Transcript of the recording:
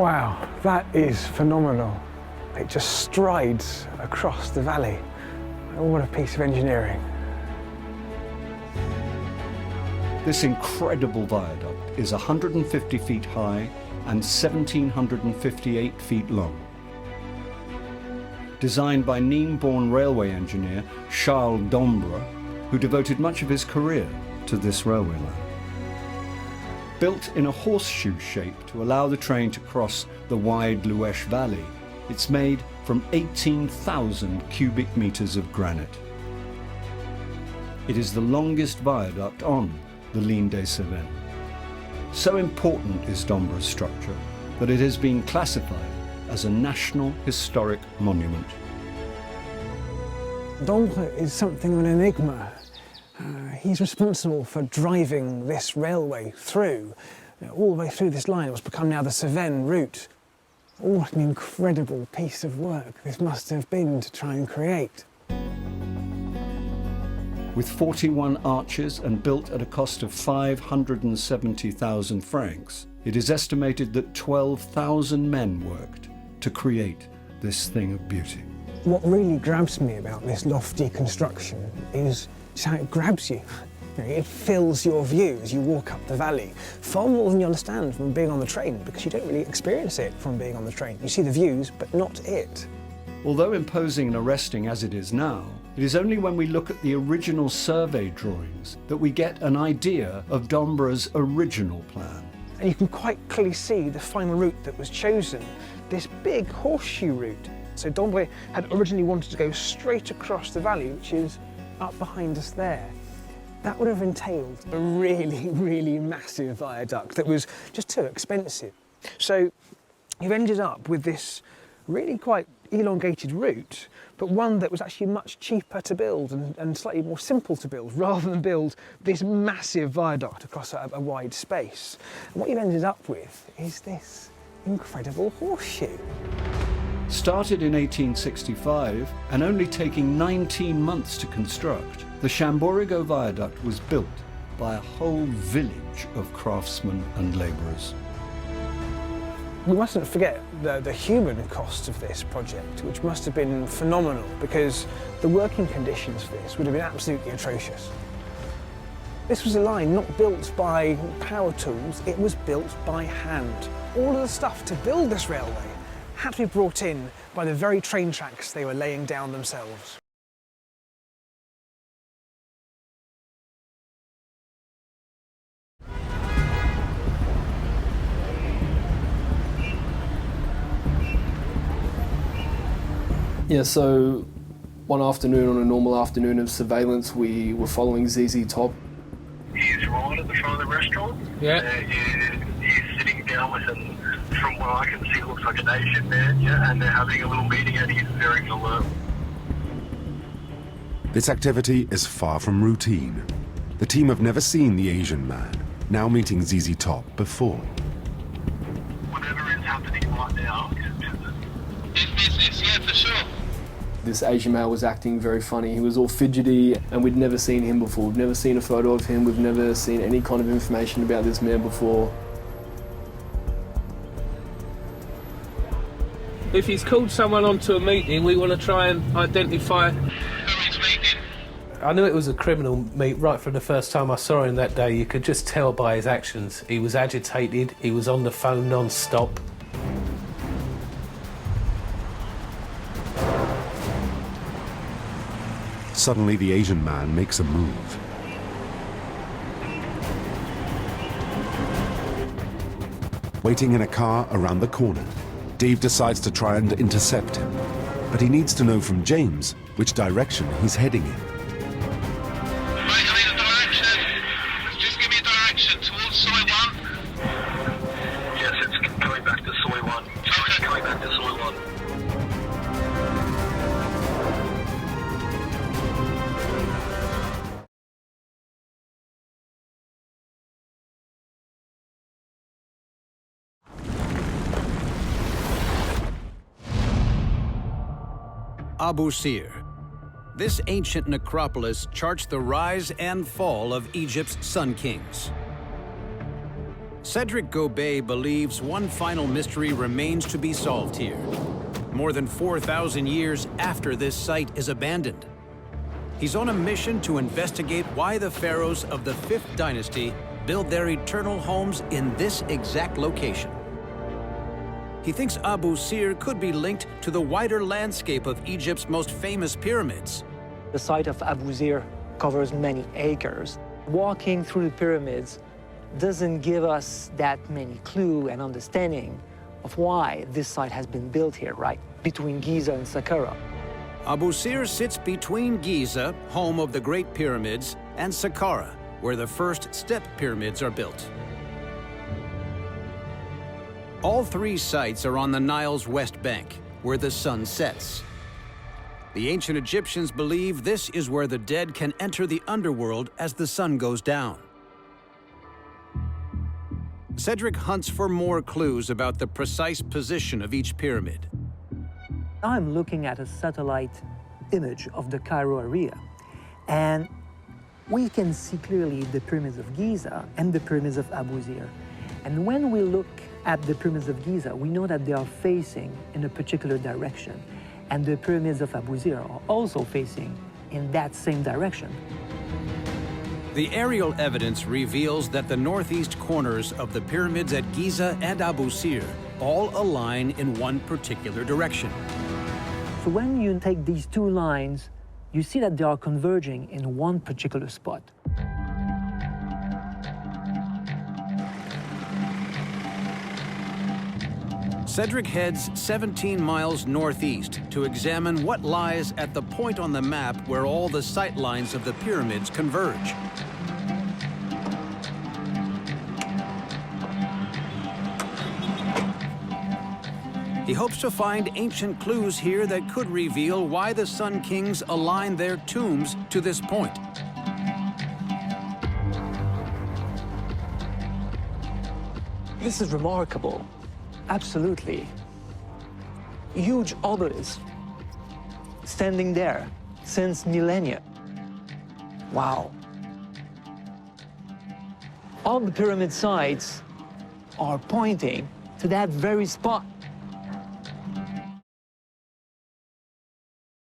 Wow, that is phenomenal. It just strides across the valley. Oh, what a piece of engineering. This incredible viaduct is 150 feet high and 1,758 feet long. Designed by Nîmes-born railway engineer Charles Dombre, who devoted much of his career to this railway line. Built in a horseshoe shape to allow the train to cross the wide Luèche Valley, it's made from 18,000 cubic meters of granite. It is the longest viaduct on the Ligne des Cévennes. So important is Dombre's structure that it has been classified as a National Historic Monument. Dombre is something of an enigma. He's responsible for driving this railway through, all the way through this line. What's become now the Cévennes route. What an incredible piece of work this must have been to try and create. With 41 arches and built at a cost of 570,000 francs, it is estimated that 12,000 men worked to create this thing of beauty. What really grabs me about this lofty construction is just how it grabs you. It fills your view as you walk up the valley, far more than you understand from being on the train, because you don't really experience it from being on the train. You see the views, but not it. Although imposing and arresting as it is now, it is only when we look at the original survey drawings that we get an idea of Dombre's original plan. And you can quite clearly see the final route that was chosen, this big horseshoe route. So Dombre had originally wanted to go straight across the valley, which is up behind us there. That would have entailed a really, really massive viaduct that was just too expensive. So you've ended up with this really quite elongated route, but one that was actually much cheaper to build and slightly more simple to build, rather than build this massive viaduct across a wide space. And what you've ended up with is this incredible horseshoe. Started in 1865 and only taking 19 months to construct, the Chamborigo Viaduct was built by a whole village of craftsmen and labourers. We mustn't forget the human cost of this project, which must have been phenomenal, because the working conditions for this would have been absolutely atrocious. This was a line not built by power tools, it was built by hand. All of the stuff to build this railway had to be brought in by the very train tracks they were laying down themselves. Yeah, so one afternoon, on a normal afternoon of surveillance, we were following ZZ Top. He's right at the front of the restaurant. Yeah. He's sitting down with him. From what I can see, looks like an Asian man, yeah, and they're having a little meeting and he's very alert. This activity is far from routine. The team have never seen the Asian man, now meeting ZZ Top before. Whatever is happening right now is business. It's business, yeah, for sure. This Asian male was acting very funny. He was all fidgety, and we'd never seen him before. We've never seen a photo of him. We've never seen any kind of information about this man before. If he's called someone onto a meeting, we want to try and identify who he's meeting. I knew it was a criminal meet right from the first time I saw him that day. You could just tell by his actions. He was agitated, he was on the phone non-stop. Suddenly, the Asian man makes a move. Waiting in a car around the corner, Dave decides to try and intercept him, but he needs to know from James which direction he's heading in. Mate, I need a direction. Just give me a direction towards Soy 1. Yes, it's going back to Soy 1. Okay. Going back to Soy 1. Abu Sir. This ancient necropolis charts the rise and fall of Egypt's sun kings. Cedric Gobet believes one final mystery remains to be solved here, more than 4,000 years after this site is abandoned. He's on a mission to investigate why the pharaohs of the 5th dynasty built their eternal homes in this exact location. He thinks Abu Sir could be linked to the wider landscape of Egypt's most famous pyramids. The site of Abu Sir covers many acres. Walking through the pyramids doesn't give us that many clues and understanding of why this site has been built here, right between Giza and Saqqara. Abu Sir sits between Giza, home of the Great Pyramids, and Saqqara, where the first step pyramids are built. All three sites are on the Nile's west bank, where the sun sets. The ancient Egyptians believe this is where the dead can enter the underworld as the sun goes down. Cedric hunts for more clues about the precise position of each pyramid. I'm looking at a satellite image of the Cairo area, and we can see clearly the pyramids of Giza and the pyramids of Abu Sir. And when we look at the pyramids of Giza, we know that they are facing in a particular direction, and the pyramids of Abu Sir are also facing in that same direction. The aerial evidence reveals that the northeast corners of the pyramids at Giza and Abu Sir all align in one particular direction. So when you take these two lines, you see that they are converging in one particular spot. Cedric heads 17 miles northeast to examine what lies at the point on the map where all the sight lines of the pyramids converge. He hopes to find ancient clues here that could reveal why the Sun Kings aligned their tombs to this point. This is remarkable. Absolutely. Huge obelisk standing there since millennia. Wow. All the pyramid sites are pointing to that very spot.